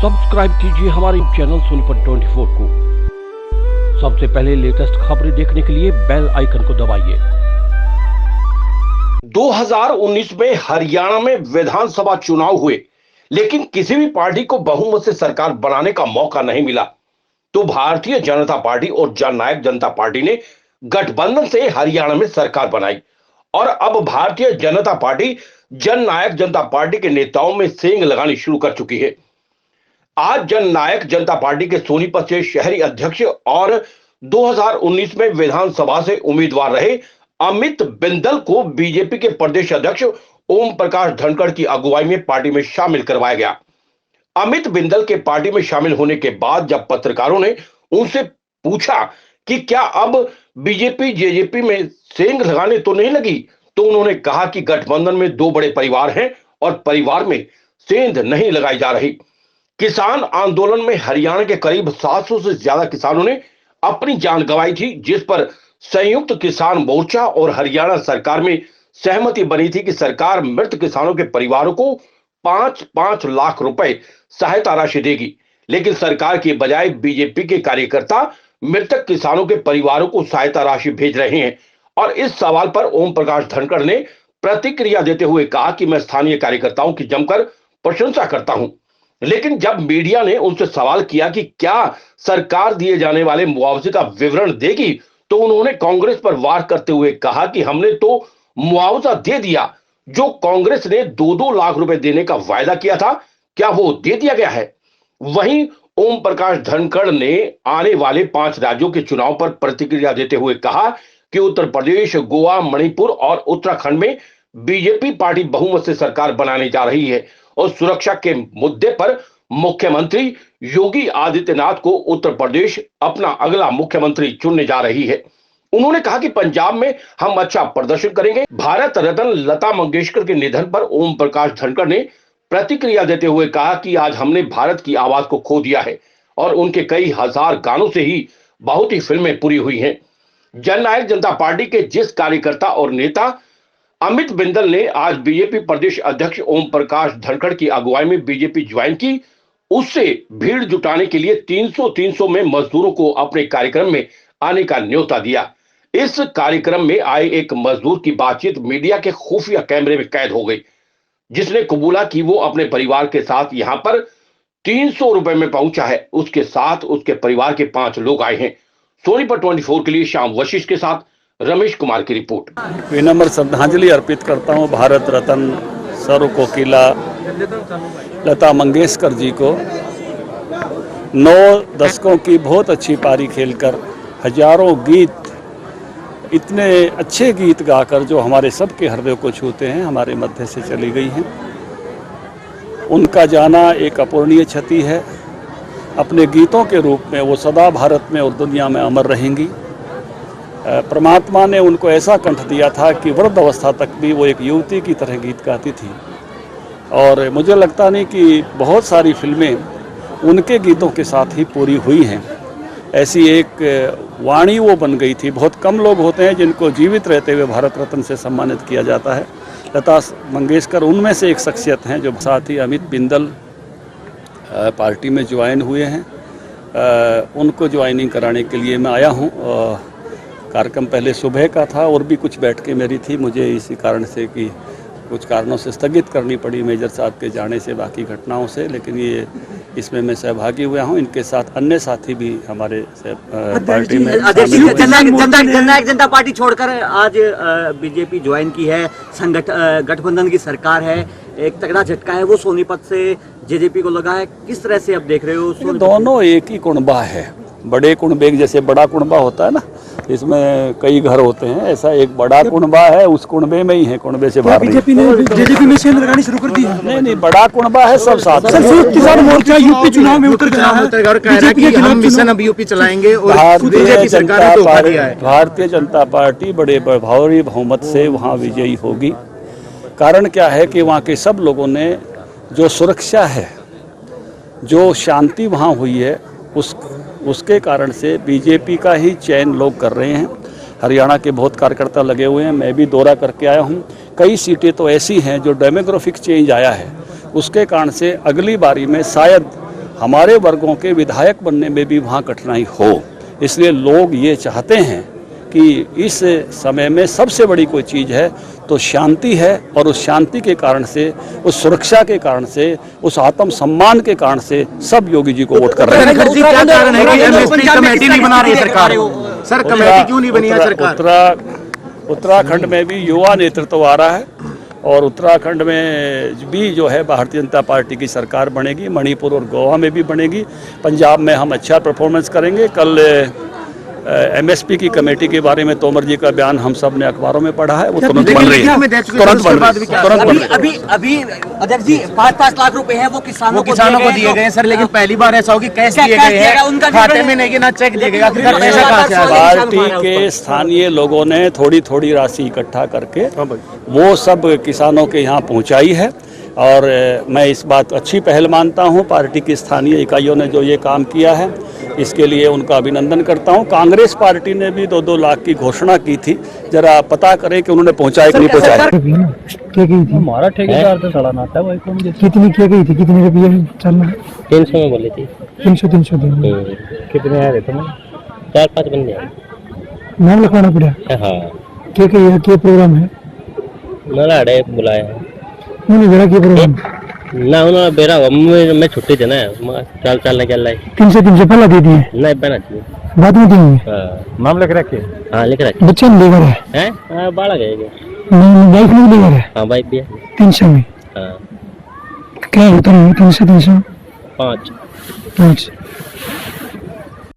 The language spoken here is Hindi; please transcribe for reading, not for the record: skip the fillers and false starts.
सब्सक्राइब कीजिए हमारे चैनल सोनीपत 24 को। सबसे पहले लेटेस्ट खबरें देखने के लिए बेल आइकन को दबाइए। 2019 में हरियाणा में विधानसभा चुनाव हुए, लेकिन किसी भी पार्टी को बहुमत से सरकार बनाने का मौका नहीं मिला। तो भारतीय जनता पार्टी और जननायक जनता पार्टी ने गठबंधन से हरियाणा में सरकार बनाई और अब भारतीय जनता पार्टी जननायक जनता पार्टी के नेताओं में सेंध लगानी शुरू कर चुकी है। आज जननायक जनता पार्टी के सोनीपत से शहरी अध्यक्ष और 2019 में विधानसभा से उम्मीदवार रहे अमित बिंदल को बीजेपी के प्रदेश अध्यक्ष ओम प्रकाश धनखड़ की अगुवाई में पार्टी में शामिल करवाया गया। अमित बिंदल के पार्टी में शामिल होने के बाद जब पत्रकारों ने उनसे पूछा कि क्या अब बीजेपी जेजेपी में सेंध लगाने तो नहीं लगी, तो उन्होंने कहा कि गठबंधन में दो बड़े परिवार हैं और परिवार में सेंध नहीं लगाई जा रही। किसान आंदोलन में हरियाणा के करीब 700 से ज्यादा किसानों ने अपनी जान गंवाई थी, जिस पर संयुक्त किसान मोर्चा और हरियाणा सरकार में सहमति बनी थी कि सरकार मृत किसानों के परिवारों को 5-5 लाख रुपए सहायता राशि देगी। लेकिन सरकार के बजाय बीजेपी के कार्यकर्ता मृतक किसानों के परिवारों को सहायता राशि भेज रहे हैं। और इस सवाल पर ओम प्रकाश धनखड़ ने प्रतिक्रिया देते हुए कहा कि मैं स्थानीय कार्यकर्ताओं की जमकर प्रशंसा करता हूं, लेकिन जब मीडिया ने उनसे सवाल किया कि क्या सरकार दिए जाने वाले मुआवजे का विवरण देगी, तो उन्होंने कांग्रेस पर वार करते हुए कहा कि हमने तो मुआवजा दे दिया, जो कांग्रेस ने 2-2 लाख रुपए देने का वायदा किया था, क्या वो दे दिया गया है? वहीं ओम प्रकाश धनखड़ ने आने वाले 5 राज्यों के चुनाव पर प्रतिक्रिया देते हुए कहा कि उत्तर प्रदेश, गोवा, मणिपुर और उत्तराखंड में बीजेपी पार्टी बहुमत से सरकार बनाने जा रही है और सुरक्षा के मुद्दे पर मुख्यमंत्री योगी आदित्यनाथ को उत्तर प्रदेश अपना अगला मुख्यमंत्री चुनने जा रही है। उन्होंने कहा कि पंजाब में हम अच्छा प्रदर्शन करेंगे। भारत रत्न लता मंगेशकर के निधन पर ओम प्रकाश धनखड़ ने प्रतिक्रिया देते हुए कहा कि आज हमने भारत की आवाज को खो दिया है और उनके कई हजार गानों से ही बहुत ही फिल्में पूरी हुई हैं। जननायक जनता पार्टी के जिस कार्यकर्ता और नेता अमित बिंदल ने आज बीजेपी प्रदेश अध्यक्ष ओम प्रकाश धनखड़ की अगुवाई में बीजेपी ज्वाइन की, उससे भीड़ जुटाने के लिए 300 में मजदूरों को अपने कार्यक्रम में आने का न्योता दिया। इस कार्यक्रम में आए एक मजदूर की बातचीत मीडिया के खुफिया कैमरे में कैद हो गई, जिसने कबूला कि वो अपने परिवार के साथ यहाँ पर 300 रुपए में पहुंचा है। उसके साथ उसके परिवार के 5 लोग आए हैं। सोनीपत 24 के लिए श्याम वशिष्ठ के साथ रमेश कुमार की रिपोर्ट। विनम्र श्रद्धांजलि अर्पित करता हूं भारत रत्न सर्व कोकिला लता मंगेशकर जी को। 9 दशकों की बहुत अच्छी पारी खेलकर हजारों गीत, इतने अच्छे गीत गाकर जो हमारे सबके हृदय को छूते हैं, हमारे मध्य से चली गई हैं। उनका जाना एक अपूरणीय क्षति है। अपने गीतों के रूप में वो सदा भारत में और दुनिया में अमर रहेंगी। परमात्मा ने उनको ऐसा कंठ दिया था कि वृद्ध अवस्था तक भी वो एक युवती की तरह गीत गाती थी और मुझे लगता नहीं कि बहुत सारी फिल्में उनके गीतों के साथ ही पूरी हुई हैं। ऐसी एक वाणी वो बन गई थी। बहुत कम लोग होते हैं जिनको जीवित रहते हुए भारत रत्न से सम्मानित किया जाता है। लता मंगेशकर उनमें से एक शख्सियत हैं। जो साथ ही अमित बिंदल पार्टी में ज्वाइन हुए हैं, उनको ज्वाइनिंग कराने के लिए मैं आया हूँ। कार्यक्रम पहले सुबह का था और भी कुछ बैठकें मेरी थी, मुझे इसी कारण से कि कुछ कारणों से स्थगित करनी पड़ी, मेजर साहब के जाने से, बाकी घटनाओं से, लेकिन ये इसमें मैं सहभागी हुआ हूँ। इनके साथ अन्य साथी भी हमारे पार्टी में जननायक जनता पार्टी छोड़कर आज बीजेपी ज्वाइन की है, गठबंधन की सरकार है, एक तगड़ा झटका है वो सोनीपत से जेजेपी को लगा है। किस तरह से अब देख रहे हो? दोनों एक ही कुनबा है। बड़े कुनबे, जैसे बड़ा कुनबा होता है ना, इसमें कई घर होते हैं, ऐसा एक बड़ा कुनबा है, उस कुनबे में ही है, कुनबे से बाहर बीजेपी ने जेजेपी में सेंध लगानी शुरू कर दी है। नहीं, बड़ा कुनबा है, सब साथ। किसान मोर्चा यूपी चुनाव में उतर गया है, हम मिशन अब यूपी चलाएंगे और भारतीय जनता पार्टी बड़े भारी बहुमत से वहाँ विजयी होगी। कारण क्या है कि वहाँ के सब लोगों ने जो सुरक्षा है, जो शांति वहाँ हुई है, उसके कारण से बीजेपी का ही चयन लोग कर रहे हैं। हरियाणा के बहुत कार्यकर्ता लगे हुए हैं, मैं भी दौरा करके आया हूँ। कई सीटें तो ऐसी हैं जो डेमोग्राफिक चेंज आया है, उसके कारण से अगली बारी में शायद हमारे वर्गों के विधायक बनने में भी वहाँ कठिनाई हो। इसलिए लोग ये चाहते हैं कि इस समय में सबसे बड़ी कोई चीज़ है तो शांति है, और उस शांति के कारण से, उस सुरक्षा के कारण से, उस आत्मसम्मान के कारण से सब योगी जी को वोट कर रहे हैं। खड़गे जी, क्या कारण है कि एमएसपी कमेटी नहीं बना रही सरकार? सर, कमेटी क्यों नहीं बनी है सरकार? उत्तराखंड में भी युवा नेतृत्व आ रहा है, और उत्तराखंड में भी जो है भारतीय जनता पार्टी की सरकार बनेगी। मणिपुर और गोवा में भी बनेगी। पंजाब में हम अच्छा परफॉर्मेंस करेंगे। कल एमएसपी की कमेटी के बारे में तोमर जी का बयान हम सब ने अखबारों में पढ़ा है, वो तुरंत बन रही है, तुरंत बन रही है। अभी अध्यक्ष जी 5-5 लाख रुपए हैं वो किसानों को दिए गए हैं सर, लेकिन पहली बार ऐसा हो कि कैश दिए गए हैं, खाते में नहीं कि ना चेक दिए गए। पार्टी के स्थानीय लोगों ने थोड़ी थोड़ी राशि इकट्ठा करके वो सब किसानों के यहाँ पहुँचाई है, और मैं इस बात अच्छी पहल मानता हूँ। पार्टी की स्थानीय इकाइयों ने जो ये काम किया है, इसके लिए उनका अभिनंदन करता हूँ। कांग्रेस पार्टी ने भी 2-2 लाख की घोषणा की थी, जरा पता करें कि उन्होंने पहुंचाया कि नहीं पहुंचाया। हमारा ठेकेदार तो सड़ा नाता है, कितनी की गई थी, कितने रुपये चलना? 300 में बोली थी। 300 देंगे। कितने आ रहे थे? 4-5 बंदे आए। नाम लिखवाना पड़ा? हाँ, क्या प्रोग्राम है? नलाड़े बुलाया है उन्होंने बेरा क्या प्रोग्राम ना, उन्होंने बेरा मैं छुट्टी देना है, चाल नहीं चल रहा है। 300 पहला दे दिए, नहीं बना चाहिए, बाद में देंगे। नाम लिख रखे? हाँ लिख रखे। बच्चे नहीं लेकर है? हाँ, बाढ़ गए। बाइक नहीं लेकर है? हाँ, बाइक भी है। 300 में? हाँ। क्या होता है 300? 5।